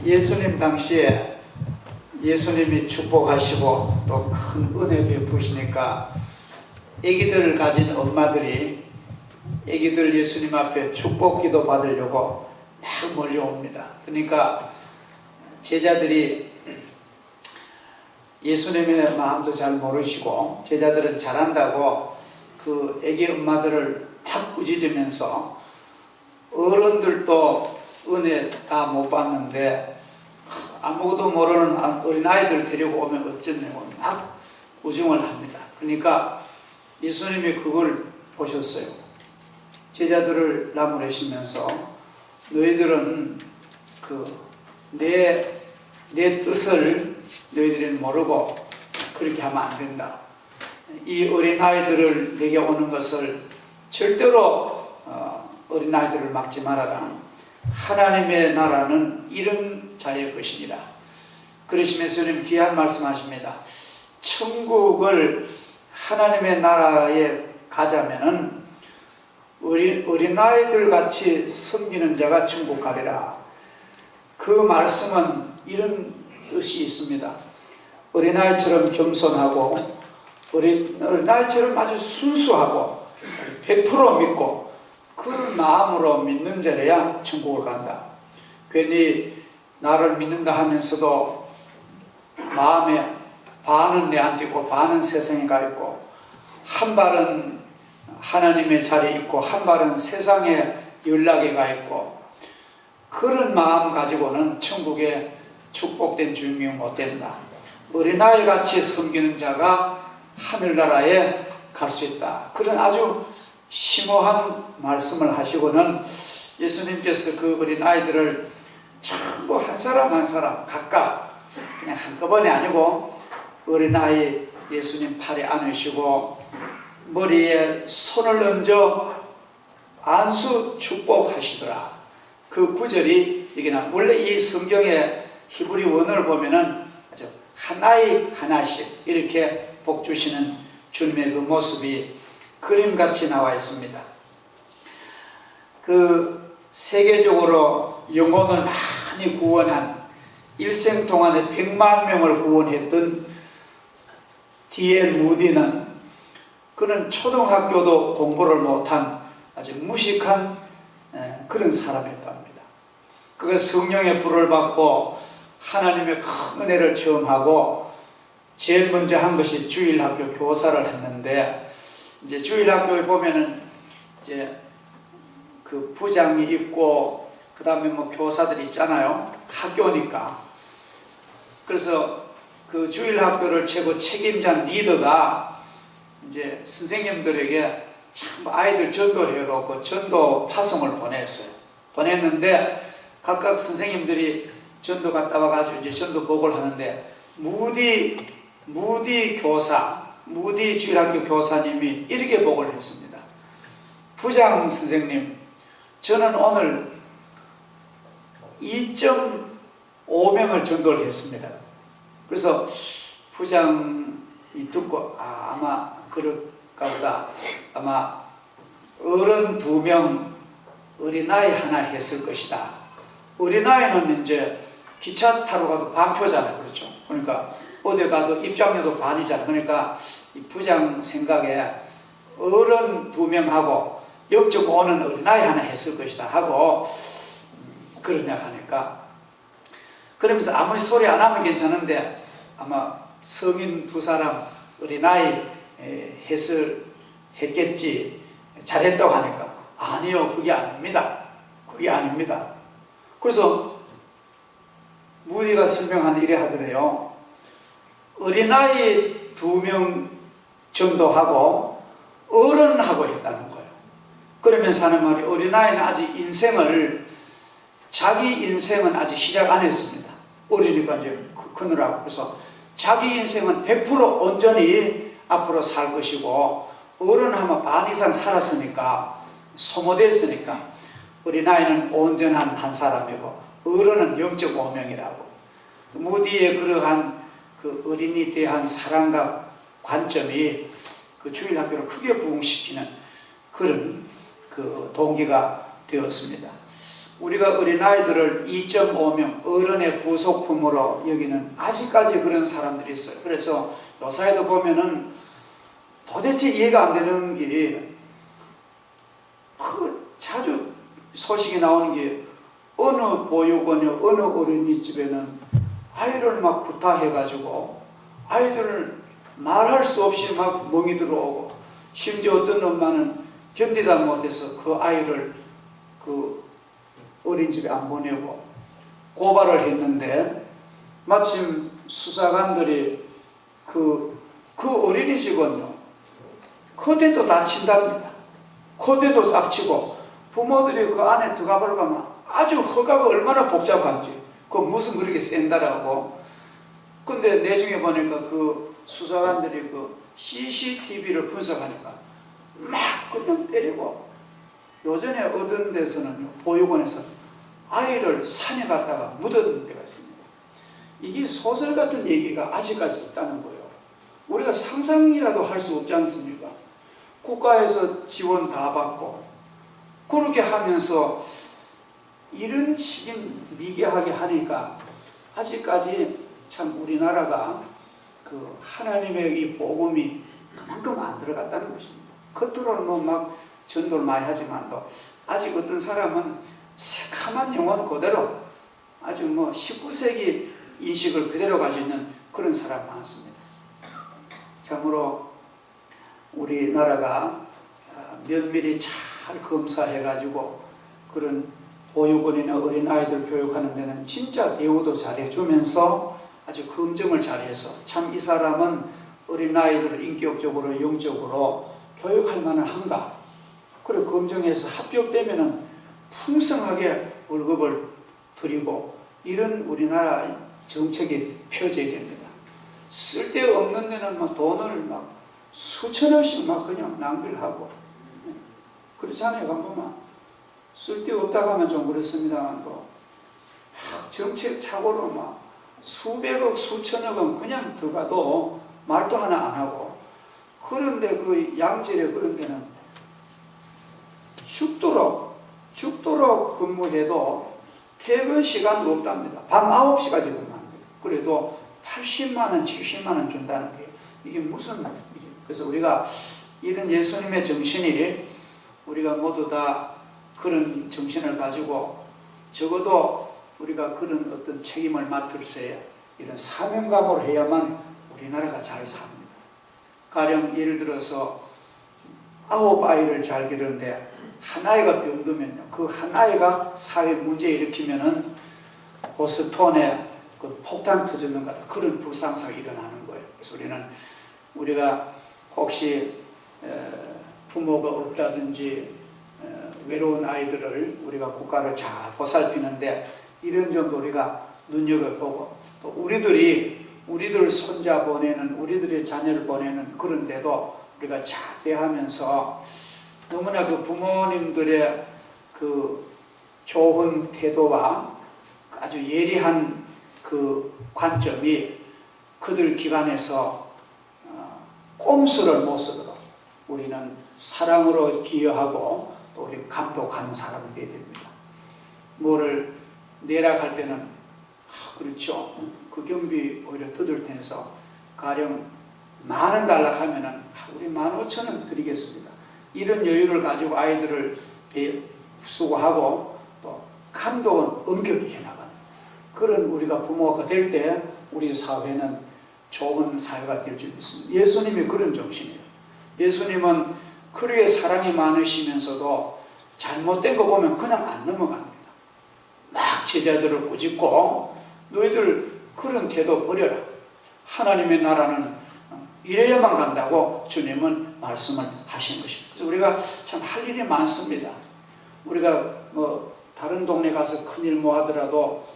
예수님 당시에 예수님이 축복하시고 또 큰 은혜 베푸시니까 아기들을 가진 엄마들이 아기들 예수님 앞에 축복 기도 받으려고 막 몰려옵니다. 그러니까 제자들이 예수님의 마음도 잘 모르시고 제자들은 잘한다고 그 아기 엄마들을 막 꾸짖으면서 어른들도 은혜 다 못 받는데 아무것도 모르는 어린아이들 데리고 오면 어쩌냐고 막 우중을 합니다. 그러니까 예수님이 그걸 보셨어요. 제자들을 나무라시면서 너희들은 내 뜻을 너희들은 모르고 그렇게 하면 안 된다. 이 어린아이들을 내게 오는 것을 절대로 어린아이들을 막지 말아라. 하나님의 나라는 이런 자의 것이니라. 그러시면서 주님 귀한 말씀하십니다. 천국을 하나님의 나라에 가자면은 어린아이들 같이 섬기는 자가 천국 가리라. 그 말씀은 이런 뜻이 있습니다. 어린아이처럼 겸손하고 어린아이처럼 아주 순수하고 100% 믿고 그 마음으로 믿는 자라야 천국을 간다. 괜히 나를 믿는다 하면서도 마음에 반은 내한테 있고 반은 세상에 가 있고 한 발은 하나님의 자리에 있고 한 발은 세상에 연락에 가 있고 그런 마음 가지고는 천국에 축복된 주인공이 못 된다. 어린아이같이 섬기는 자가 하늘나라에 갈 수 있다. 그런 아주 심오한 말씀을 하시고는 예수님께서 그 어린아이들을 전부 한 사람 한 사람 각각 그냥 한꺼번에 아니고 어린아이 예수님 팔에 안으시고 머리에 손을 얹어 안수 축복하시더라. 그 구절이 이게 원래 이 성경의 히브리 원어를 보면은 아주 하나이 하나씩 이렇게 복 주시는 주님의 그 모습이 그림같이 나와 있습니다. 그 세계적으로 영혼을 많이 구원한 일생 동안에 100만 명을 구원했던 D.L. 무디는 그는 초등학교도 공부를 못한 아주 무식한 그런 사람이었답니다. 그가 성령의 불을 받고 하나님의 큰 은혜를 체험하고 제일 먼저 한 것이 주일학교 교사를 했는데 이제 주일학교에 보면은 이제 그 부장이 있고 그 다음에 뭐 교사들이 있잖아요. 학교니까. 그래서 그 주일학교를 최고 책임진 리더가 이제 선생님들에게 참 아이들 전도해놓고 전도 파송을 보냈는데 각각 선생님들이 전도 갔다 와가지고 이제 전도 보고를 하는데 무디 주일학교 교사님이 이렇게 보고를 했습니다. 부장 선생님, 저는 오늘 2.5명을 전도를 했습니다. 그래서 부장이 듣고 아마 그럴까 보다. 아마 어른 2명, 어린아이 하나 했을 것이다. 어린아이는 이제 기차 타러 가도 반표잖아요. 그렇죠? 그러니까 어디 가도 입장료도 반이잖아요. 그러니까 이 부장 생각에 어른 2명하고 0.5는 어린아이 하나 했을 것이다 하고 그러냐 하니까 그러면서 아무리 소리 안 하면 괜찮은데 아마 성인 2사람 어린아이 했겠지 잘했다고 하니까 아니요 그게 아닙니다. 그게 아닙니다. 그래서 무디가 설명하는 이래 하더래요. 어린아이 2명 정도하고 어른하고 했다는 거예요. 그러면서 하는 말이 어린아이는 아직 자기 인생은 아직 시작 안 했습니다. 어리니까 이제 크느라고. 그래서 자기 인생은 100% 온전히 앞으로 살 것이고 어른하면 반 이상 살았으니까 소모됐으니까 어린아이는 온전한 한 사람이고 어른은 0.5명이라고. 무디의 그러한 그 어린이에 대한 사랑과 관점이 그 주일학교를 크게 부흥시키는 그런 그 동기가 되었습니다. 우리가 어린아이들을 2.5명 어른의 부속품으로 여기는 아직까지 그런 사람들이 있어요. 그래서 요사이도 보면은 도대체 이해가 안 되는 게 자주 소식이 나오는 게 어느 보육원에 어느 어린이집에는 아이를 막 구타해가지고 아이들을 말할 수 없이 막 멍이 들어오고 심지어 어떤 엄마는 견디다 못해서 그 아이를 그 어린이집에 안 보내고 고발을 했는데 마침 수사관들이 그 어린이집은요 그때도 다친답니다. 그때도 싹치고 부모들이 그 안에 들어가 보면 아주 허가가 얼마나 복잡한지 그 무슨 그렇게 센다라고. 근데 내중에 보니까 그 수사관들이 그 CCTV를 분석하니까 막 그냥 때리고 요전에 어떤 데서는 보육원에서 아이를 산에 갔다가 묻어둔 데가 있습니다. 이게 소설 같은 얘기가 아직까지 있다는 거예요. 우리가 상상이라도 할 수 없지 않습니까? 국가에서 지원 다 받고 그렇게 하면서 이런 식인 미개하게 하니까 아직까지 참 우리나라가 그 하나님의 이 복음이 그만큼 안 들어갔다는 것입니다. 겉으로는 뭐 막 전도를 많이 하지만도 아직 어떤 사람은 새카만 영혼 그대로 아주 뭐 19세기 인식을 그대로 가지고 있는 그런 사람 많습니다. 참으로 우리나라가 면밀히 잘 검사해가지고 그런 보육원이나 어린아이들 교육하는 데는 진짜 대우도 잘해주면서 아주 검증을 잘해서 참 이 사람은 어린아이들을 인격적으로 영적으로 교육할 만은 한가. 그래 검증해서 합격되면은 풍성하게 월급을 드리고 이런 우리나라 정책이 펴져야 됩니다. 쓸데없는 데는 막 돈을 막 수천원씩 막 그냥 낭비를 하고 그렇잖아요. 보면 쓸데없다고 하면 좀 그렇습니다만 또 정책 착오로 막 수백억 수천억은 그냥 들어가도 말도 하나 안 하고 그런데 그 양질의 그런 데는 죽도록 근무해도 퇴근 시간도 없답니다. 밤 9시까지 근무합니다. 그래도 80만원 70만원 준다는 게 이게 무슨 일이에요. 그래서 우리가 이런 예수님의 정신이 우리가 모두 다 그런 정신을 가지고 적어도 우리가 그런 어떤 책임을 맡을 때 이런 사명감으로 해야만 우리나라가 잘 삽니다. 가령 예를 들어서 9아이를 잘 기르는데 한 아이가 병들면요, 그 한 아이가 사회 문제 일으키면은 보스톤에 그 폭탄 터지는 것 같은 그런 불상사가 일어나는 거예요. 그래서 우리가 혹시 부모가 없다든지 외로운 아이들을 우리가 국가를 잘 보살피는데 이런 점도 우리가 눈여겨보고 또 우리들 손자 보내는 우리들의 자녀를 보내는 그런데도 우리가 잘 대하면서 너무나 그 부모님들의 그 좋은 태도와 아주 예리한 그 관점이 그들 기관에서 꼼수를 못 쓰도록 우리는 사랑으로 기여하고 또 우리 감독하는 사람이 되어야 됩니다. 뭐를 내락할 때는 그렇죠. 그 경비 오히려 더들 텐서 가령 10,000원 달락하면은 우리 15,000원 드리겠습니다. 이런 여유를 가지고 아이들을 수고하고 또 감독은 엄격히 해나가는 그런 우리가 부모가 될 때 우리 사회는 좋은 사회가 될 줄 믿습니다. 예수님이 그런 정신이에요. 예수님은 그렇게 사랑이 많으시면서도 잘못된 거 보면 그냥 안 넘어갑니다. 막 제자들을 꾸짖고 너희들 그런 태도 버려라. 하나님의 나라는 이래야만 간다고 주님은 말씀을 하신 것입니다. 그래서 우리가 참 할 일이 많습니다. 우리가 뭐 다른 동네 가서 큰일 뭐 하더라도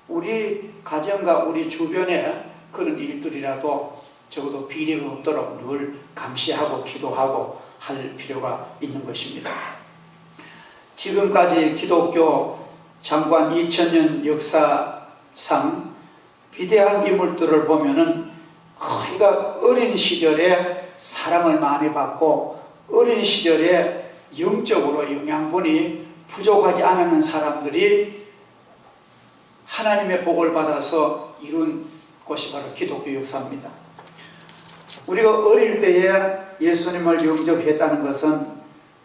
우리 가정과 우리 주변에 그런 일들이라도 적어도 비리가 없도록 늘 감시하고 기도하고 할 필요가 있는 것입니다. 지금까지 기독교 장관 2000년 역사상 비대한 인물들을 보면은 그가 어린 시절에 사랑을 많이 받고 어린 시절에 영적으로 영양분이 부족하지 않은 사람들이 하나님의 복을 받아서 이룬 것이 바로 기독교 역사입니다. 우리가 어릴 때에 예수님을 영접했다는 것은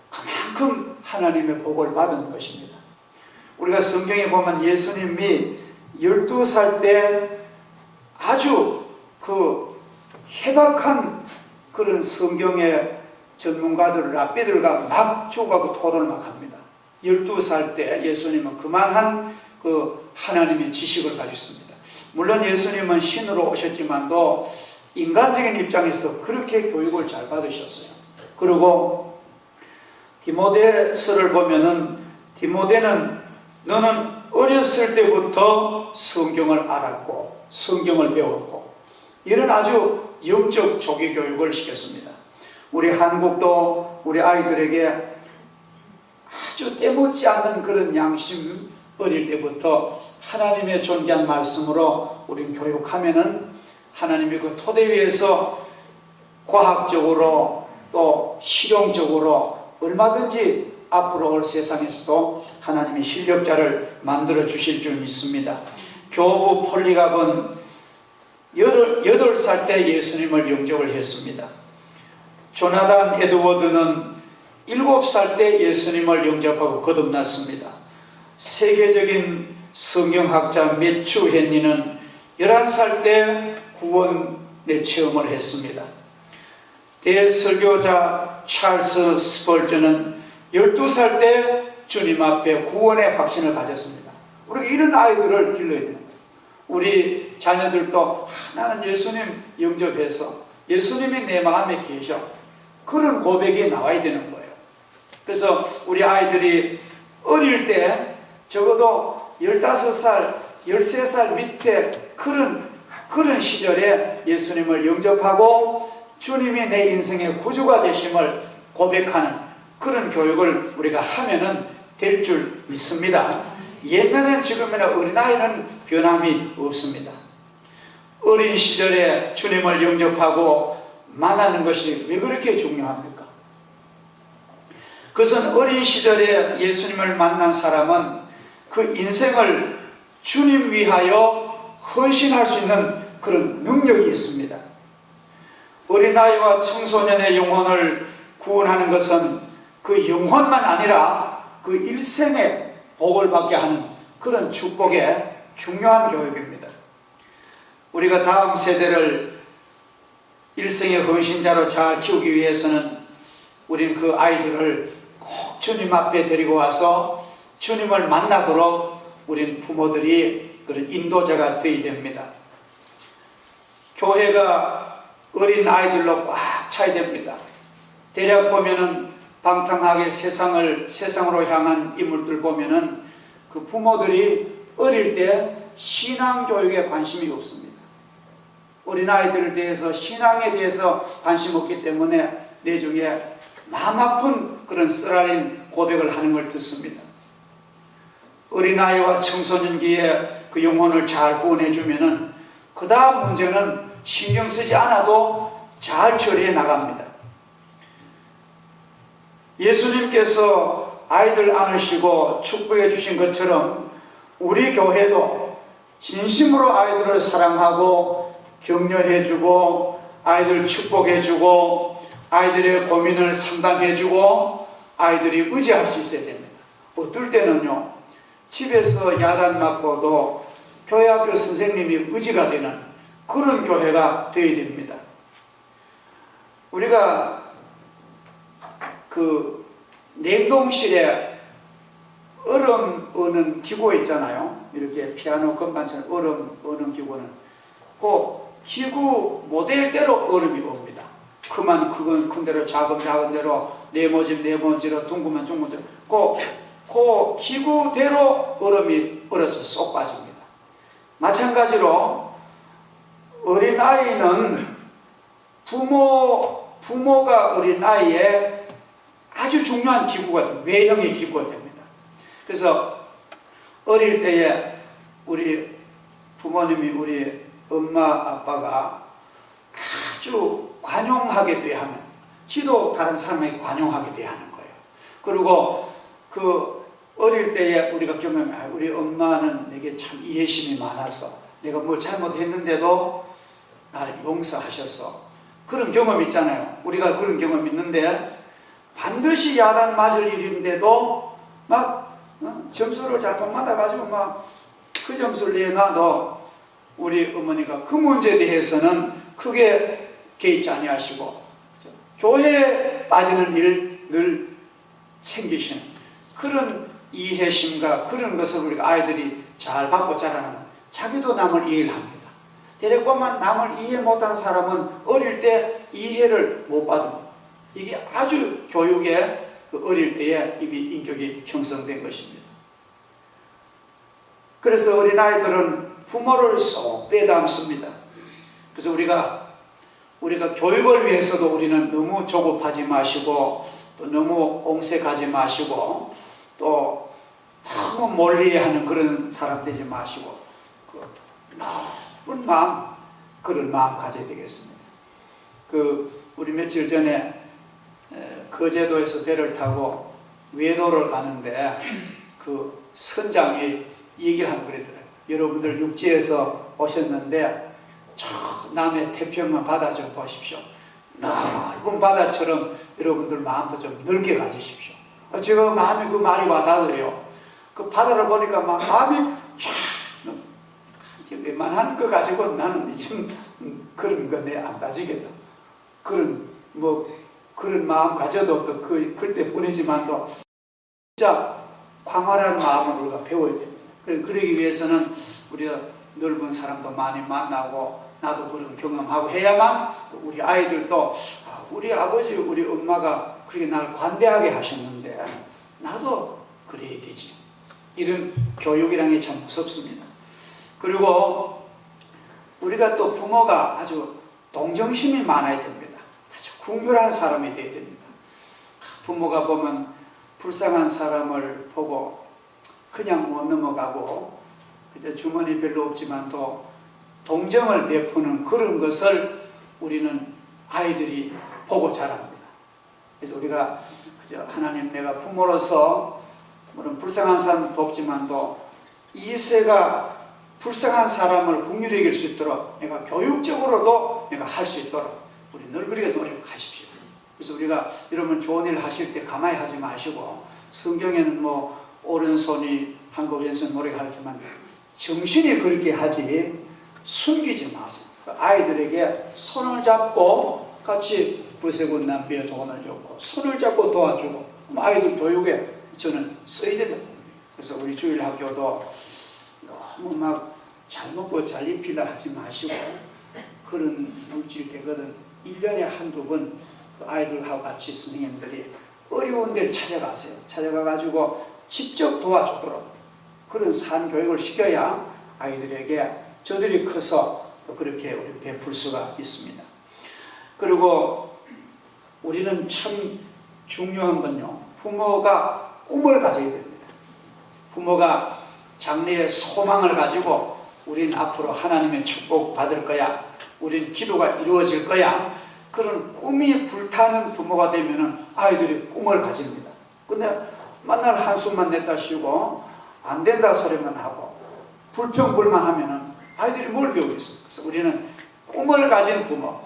그만큼 하나님의 복을 받은 것입니다. 우리가 성경에 보면 예수님이 12살 때 아주 그 해박한 그런 성경의 전문가들, 랍비들과 막 죽어가고 토론을 막 합니다. 12살 때 예수님은 그만한 그 하나님의 지식을 가지고 있습니다. 물론 예수님은 신으로 오셨지만도 인간적인 입장에서 그렇게 교육을 잘 받으셨어요. 그리고 디모데서를 보면은 디모데는 너는 어렸을 때부터 성경을 알았고 성경을 배웠고 이런 아주 영적 조기 교육을 시켰습니다. 우리 한국도 우리 아이들에게 아주 때묻지 않는 그런 양심 어릴 때부터 하나님의 존귀한 말씀으로 우리는 교육하면은 하나님의 그 토대 위에서 과학적으로 또 실용적으로 얼마든지 앞으로 올 세상에서도 하나님의 실력자를 만들어 주실 줄 믿습니다. 교부 폴리갑은 8살 때 예수님을 영접을 했습니다. 조나단 에드워드는 7살 때 예수님을 영접하고 거듭났습니다. 세계적인 성경학자 매튜 헨리는 11살 때 구원의 체험을 했습니다. 대설교자 찰스 스펄전은 12살 때 주님 앞에 구원의 확신을 가졌습니다. 우리가 이런 아이들을 길러야 되는 거예요. 우리 자녀들도 나는 예수님 영접해서 예수님이 내 마음에 계셔. 그런 고백이 나와야 되는 거예요. 그래서 우리 아이들이 어릴 때 적어도 15살, 13살 밑에 그런 시절에 예수님을 영접하고 주님이 내 인생의 구주가 되심을 고백하는 그런 교육을 우리가 하면은 될 줄 믿습니다. 옛날에는 지금이나 어린아이는 변함이 없습니다. 어린 시절에 주님을 영접하고 만나는 것이 왜 그렇게 중요합니까? 그것은 어린 시절에 예수님을 만난 사람은 그 인생을 주님 위하여 헌신할 수 있는 그런 능력이 있습니다. 어린아이와 청소년의 영혼을 구원하는 것은 그 영혼만 아니라 그 일생의 복을 받게 하는 그런 축복의 중요한 교육입니다. 우리가 다음 세대를 일생의 헌신자로 잘 키우기 위해서는 우리는 그 아이들을 꼭 주님 앞에 데리고 와서 주님을 만나도록 우리는 부모들이 그런 인도자가 되어야 됩니다. 교회가 어린 아이들로 꽉 차야 됩니다. 대략 보면은 방탕하게 세상으로 향한 인물들 보면은 그 부모들이 어릴 때 신앙교육에 관심이 없습니다. 어린아이들에 대해서 신앙에 대해서 관심 없기 때문에 내중에 마음 아픈 그런 쓰라린 고백을 하는 걸 듣습니다. 어린아이와 청소년기에 그 영혼을 잘 구원해주면은 그 다음 문제는 신경 쓰지 않아도 잘 처리해 나갑니다. 예수님께서 아이들 안으시고 축복해 주신 것처럼 우리 교회도 진심으로 아이들을 사랑하고 격려해주고 아이들 축복해주고 아이들의 고민을 상담해주고 아이들이 의지할 수 있어야 됩니다. 어떨 때는요, 집에서 야단 맞고도 교회 학교 선생님이 의지가 되는 그런 교회가 되어야 됩니다. 우리가 그 냉동실에 얼음 어는 기구 있잖아요. 이렇게 피아노 건반처럼 얼음 어는 기구는 그 기구 모델대로 얼음이 옵니다. 그건 큰 대로 작은 대로 네모지로 둥그면 둥근 대로 그 기구대로 얼음이 얼어서 쏙 빠집니다. 마찬가지로 어린아이는 부모가 어린아이의 아주 중요한 기구가, 외형의 기구가 됩니다. 그래서 어릴 때에 우리 부모님이 우리 엄마 아빠가 아주 관용하게 대하면 지도 다른 사람에게 관용하게 대하는 거예요. 그리고 그 어릴 때에 우리가 경험해, 우리 엄마는 내게 참 이해심이 많아서 내가 뭘 잘못했는데도 나를 용서하셨어. 그런 경험 있잖아요. 우리가 그런 경험 있는데 반드시 야단 맞을 일인데도 막 점수를 자꾸 받아가지고 막 그 점수를 내놔도 우리 어머니가 그 문제에 대해서는 크게 개의치 아니하시고 교회에 빠지는 일 늘 챙기시는 그런 이해심과 그런 것을 우리가 아이들이 잘 받고 자라는, 자기도 남을 이해를 합니다. 대략 보면 남을 이해 못한 사람은 어릴 때 이해를 못 받습니다. 이게 아주 교육에 어릴 때에 이미 인격이 형성된 것입니다. 그래서 어린아이들은 부모를 쏙 빼닮습니다. 그래서 우리가 교육을 위해서도 우리는 너무 조급하지 마시고 또 너무 옹색하지 마시고 또 너무 멀리하는 그런 사람 되지 마시고 그 넓은 마음, 그런 마음 가져야 되겠습니다. 우리 며칠 전에 거제도에서 배를 타고 외도를 가는데 그 선장이 얘기를 하고 그러더라고요. 여러분들 육지에서 오셨는데 저 남해 태평양 바다 좀 보십시오. 넓은 바다처럼 여러분들 마음도 좀 넓게 가지십시오. 제가 마음에 그 말이 와닿아요. 그 바다를 보니까 막 마음이 쫙, 웬만한 거 가지고 나는 지금 그런 거 내 안 가지겠다. 그런 마음 가져도 또 그때 보내지만도 진짜 광활한 마음을 우리가 배워야 됩니다. 그러기 위해서는 우리가 넓은 사람도 많이 만나고 나도 그런 경험하고 해야만 우리 아이들도 우리 아버지 우리 엄마가 그렇게 나를 관대하게 하셨는데 나도 그래야 되지. 이런 교육이라는 게 참 무섭습니다. 그리고 우리가 또 부모가 아주 동정심이 많아야 됩니다. 아주 궁휼한 사람이 되어야 됩니다. 부모가 보면 불쌍한 사람을 보고 그냥 못 넘어가고 그저 주머니 별로 없지만 또 동정을 베푸는 그런 것을 우리는 아이들이 보고 자랍니다. 그래서 우리가 그저 하나님, 내가 부모로서 물론 불쌍한 사람 돕지만도 이세가 불쌍한 사람을 긍휼히 여길 수 있도록 내가 교육적으로도 내가 할 수 있도록 우리 늘 그렇게 노력하십시오. 그래서 우리가 여러분 좋은 일 하실 때 가만히 하지 마시고, 성경에는 뭐 오른손이 한국 왼손 노력하지만 정신이 그렇게 하지 숨기지 마세요. 아이들에게 손을 잡고 같이 부세군 남비에 돈을 줬고 손을 잡고 도와주고 아이들 교육에 저는 써야 된다. 그래서 우리 주일학교도 너무 막 잘 먹고 잘 입히려 하지 마시고 그런 물질 되거든 1년에 한두 번 그 아이들하고 같이 선생님들이 어려운 데를 찾아가세요. 찾아가가지고 직접 도와주도록 그런 산교육을 시켜야 아이들에게 저들이 커서 또 그렇게 우리 베풀 수가 있습니다. 그리고 우리는 참 중요한 건요, 부모가 꿈을 가져야 됩니다. 부모가 장래의 소망을 가지고 우린 앞으로 하나님의 축복 받을 거야, 우린 기도가 이루어질 거야, 그런 꿈이 불타는 부모가 되면은 아이들이 꿈을 가집니다. 근데 맨날 한숨만 냈다 쉬고 안 된다 소리만 하고 불평불만하면은 아이들이 뭘 배우겠습니까? 그래서 우리는 꿈을 가진 부모,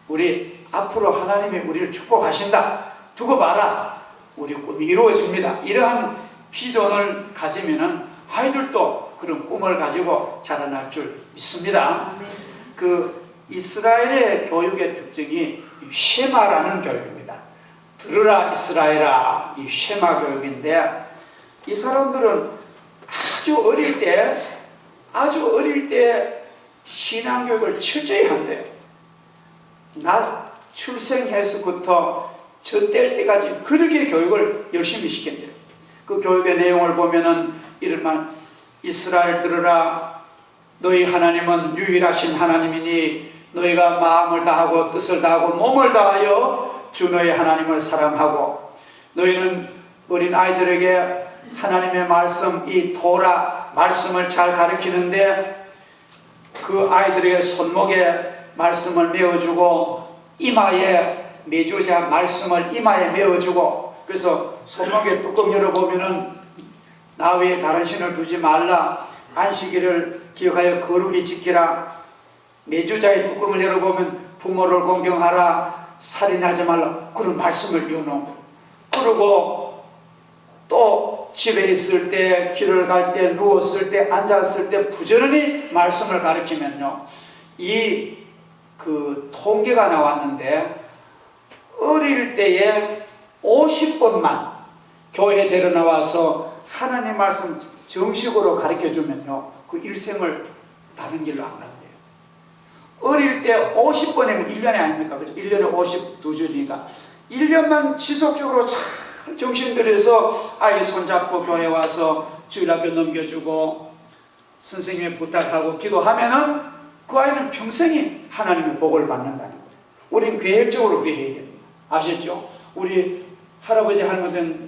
우리 앞으로 하나님이 우리를 축복하신다, 두고 봐라, 우리 꿈이 이루어집니다, 이러한 비전을 가지면은 아이들도 그런 꿈을 가지고 자라날 줄 믿습니다. 그 이스라엘의 교육의 특징이 쉐마라는 교육입니다. 들으라 이스라엘아, 이 쉐마 교육인데, 이 사람들은 아주 어릴 때 신앙교육을 철저히 한대요. 나 출생해서부터 저 뗄 때까지 그렇게 교육을 열심히 시킨대요. 그 교육의 내용을 보면은 이를만 이스라엘 들으라, 너희 하나님은 유일하신 하나님이니 너희가 마음을 다하고 뜻을 다하고 몸을 다하여 주 너희 하나님을 사랑하고, 너희는 어린 아이들에게 하나님의 말씀, 이 토라 말씀을 잘 가르치는데 그 아이들에게 손목에 말씀을 메어주고 이마에 메주자 말씀을 이마에 메어주고, 그래서 손목에 뚜껑 열어보면은 나 외에 다른 신을 두지 말라. 안식일을 기억하여 거룩히 지키라. 내주자의 뚜껑을 열어보면 부모를 공경하라. 살인하지 말라. 그런 말씀을 이어놓은. 그리고 또 집에 있을 때, 길을 갈 때, 누웠을 때, 앉았을 때 부지런히 말씀을 가르치면요, 이 그 통계가 나왔는데 어릴 때에 50번만 교회 데려 나와서 하나님 말씀 정식으로 가르쳐주면요, 그 일생을 다른 길로 안 간대요. 어릴 때 50번이면 1년이 아닙니까? 그죠? 1년에 52주니까 1년만 지속적으로 잘 정신 들여서 아이 손잡고 교회 와서 주일학교 넘겨주고 선생님의 부탁하고 기도하면은 그 아이는 평생이 하나님의 복을 받는다는 거예요. 우리는 계획적으로 그렇게 해야 됩니다. 아셨죠? 우리 할아버지 할머니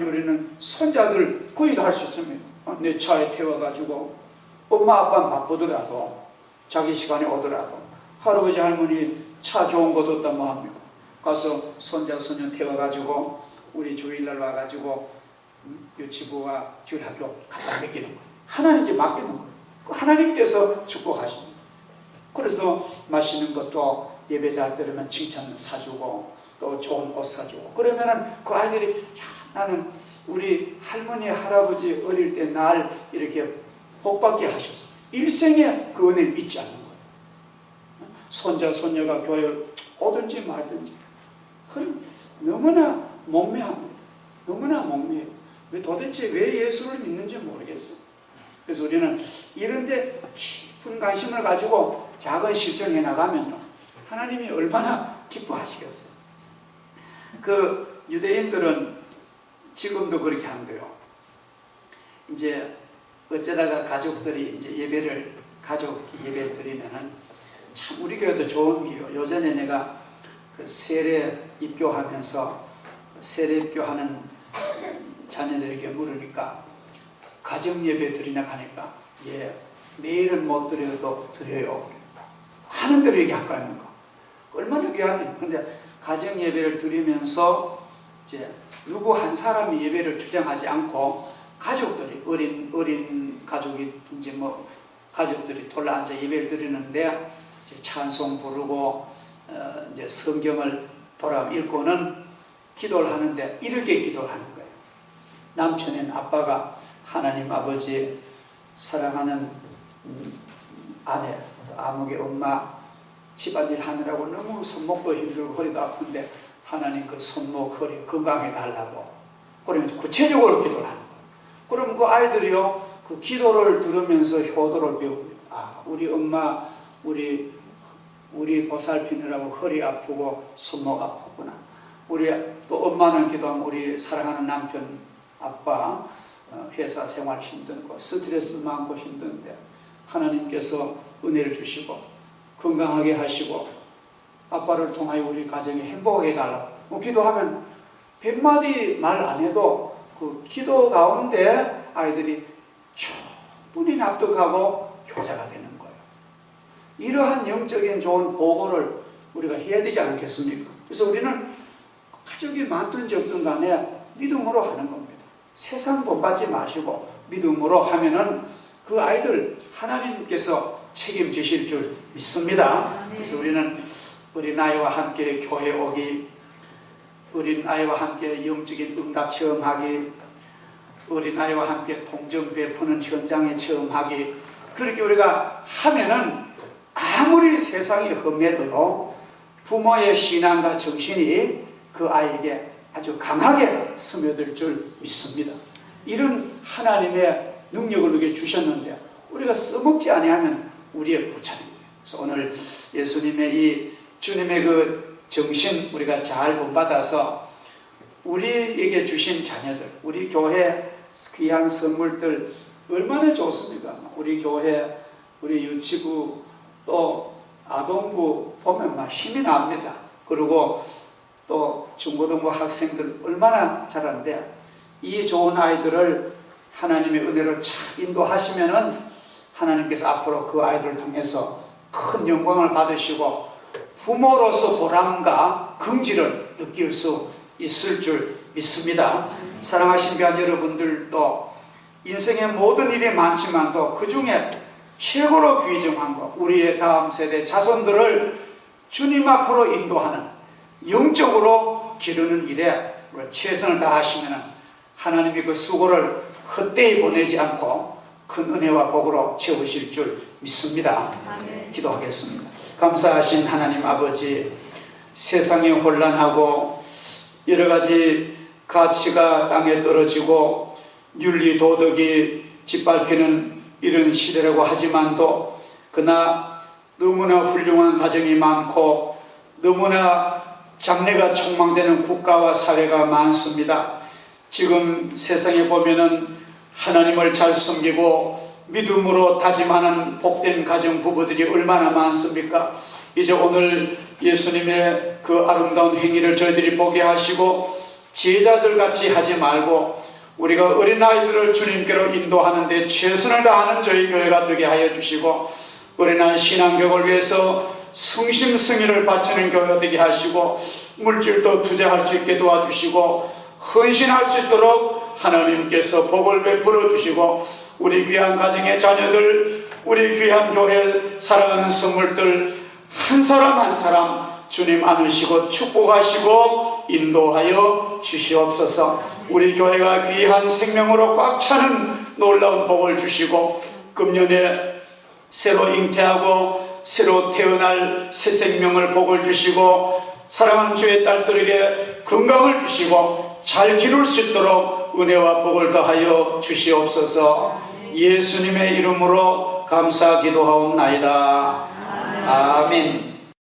우리는 손자들 거의도 할 수 있습니다. 내 차에 태워가지고 엄마 아빠는 바쁘더라도 자기 시간에 오더라도 할아버지 할머니 차 좋은 거 뒀다 뭐 합니까? 가서 손자 손녀 태워가지고 우리 주일날 와가지고 유치부와 주일학교 갖다 맡기는 거예요. 하나님께 맡기는 거예요. 하나님께서 축복하십니다. 그래서 맛있는 것도 예배 잘 들으면 칭찬 사주고 또 좋은 옷 사주고 그러면은 그 아이들이 야, 나는 우리 할머니 할아버지 어릴 때 날 이렇게 복받게 하셔서 일생에 그 은혜를 잊지 않는 거예요. 손자 손녀가 교회를 오든지 말든지 그럼 너무나 목매합니다. 너무나 목매해요. 도대체 왜 예수를 믿는지 모르겠어. 그래서 우리는 이런데 깊은 관심을 가지고 작은 실천해 나가면요, 하나님이 얼마나 기뻐하시겠어요. 그 유대인들은 지금도 그렇게 한대요. 이제 어쩌다가 가족들이 이제 가족 예배를 드리면은 참 우리 교회도 좋은 기요. 요전에 내가 그 세례 입교하면서 세례 입교하는 자녀들에게 물으니까 가정 예배 드리나 하니까 예, 매일은 못 드려도 드려요 하는 대로 얘기할까 합니까? 얼마나 귀하니. 근데 가정 예배를 드리면서 이제 누구 한 사람이 예배를 주장하지 않고 가족들이 어린 가족이 이제 뭐 가족들이 둘러앉아 예배를 드리는데 이제 찬송 부르고 이제 성경을 돌아 읽고는 기도를 하는데 이렇게 기도를 하는 거예요. 남편인 아빠가 하나님 아버지 사랑하는 아내 아무개 엄마 집안일 하느라고 너무 손목도 힘들고 허리도 아픈데 하나님 그 손목 허리 건강해 달라고 그러면 구체적으로 기도를 하는 거예요. 그럼 그 아이들이요 그 기도를 들으면서 효도를 배웁니다. 아 우리 엄마 우리 보살피느라고 허리 아프고 손목 아프구나. 우리 또 엄마는 기도하면 우리 사랑하는 남편 아빠 회사 생활 힘든 거 스트레스 많고 힘든데 하나님께서 은혜를 주시고 건강하게 하시고 아빠를 통하여 우리 가정이 행복하게 해달라고 기도하면 100마디 말 안 해도 그 기도 가운데 아이들이 충분히 납득하고 효자가 되는 거예요. 이러한 영적인 좋은 보고를 우리가 해야 되지 않겠습니까? 그래서 우리는 가족이 많든지 없든 간에 믿음으로 하는 겁니다. 세상 본받지 마시고 믿음으로 하면은 그 아이들 하나님께서 책임지실 줄 믿습니다. 그래서 우리는 어린아이와 함께 교회 오기, 어린아이와 함께 영적인 응답 체험하기, 어린아이와 함께 동정 베푸는 현장에 체험하기, 그렇게 우리가 하면은 아무리 세상이 험해도요 부모의 신앙과 정신이 그 아이에게 아주 강하게 스며들 줄 믿습니다. 이런 하나님의 능력을 우리에게 주셨는데 우리가 써먹지 아니하면 우리의 부차입니다. 그래서 오늘 예수님의 이 주님의 그 정신 우리가 잘 본받아서 우리에게 주신 자녀들, 우리 교회 귀한 선물들 얼마나 좋습니까? 우리 교회, 우리 유치부 또 아동부 보면 막 힘이 납니다. 그리고 또 중고등부 학생들 얼마나 잘하는데 이 좋은 아이들을 하나님의 은혜로 잘 인도하시면은 하나님께서 앞으로 그 아이들을 통해서 큰 영광을 받으시고 부모로서 보람과 긍지를 느낄 수 있을 줄 믿습니다. 사랑하신 귀한 여러분들도 인생의 모든 일이 많지만도 그 중에 최고로 귀중한 것, 우리의 다음 세대 자손들을 주님 앞으로 인도하는, 영적으로 기르는 일에 최선을 다하시면 하나님이 그 수고를 헛되이 보내지 않고 큰 은혜와 복으로 채우실 줄 믿습니다. 아멘. 기도하겠습니다. 감사하신 하나님 아버지, 세상이 혼란하고 여러 가지 가치가 땅에 떨어지고 윤리 도덕이 짓밟히는 이런 시대라고 하지만도 그러나 너무나 훌륭한 가정이 많고 너무나 장래가 촉망되는 국가와 사회가 많습니다. 지금 세상에 보면은 하나님을 잘 섬기고 믿음으로 다짐하는 복된 가정 부부들이 얼마나 많습니까? 이제 오늘 예수님의 그 아름다운 행위를 저희들이 보게 하시고 제자들 같이 하지 말고 우리가 어린아이들을 주님께로 인도하는데 최선을 다하는 저희 교회가 되게 하여 주시고 어린아이 신앙교육을 위해서 성심성의를 바치는 교회가 되게 하시고 물질도 투자할 수 있게 도와주시고 헌신할 수 있도록 하나님께서 복을 베풀어 주시고 우리 귀한 가정의 자녀들, 우리 귀한 교회 사랑하는 성물들 한 사람 한 사람 주님 안으시고 축복하시고 인도하여 주시옵소서. 우리 교회가 귀한 생명으로 꽉 차는 놀라운 복을 주시고 금년에 새로 잉태하고 새로 태어날 새 생명을 복을 주시고 사랑하는 주의 딸들에게 건강을 주시고 잘 기를 수 있도록 은혜와 복을 더하여 주시옵소서. 예수님의 이름으로 감사 기도하옵나이다. 아멘.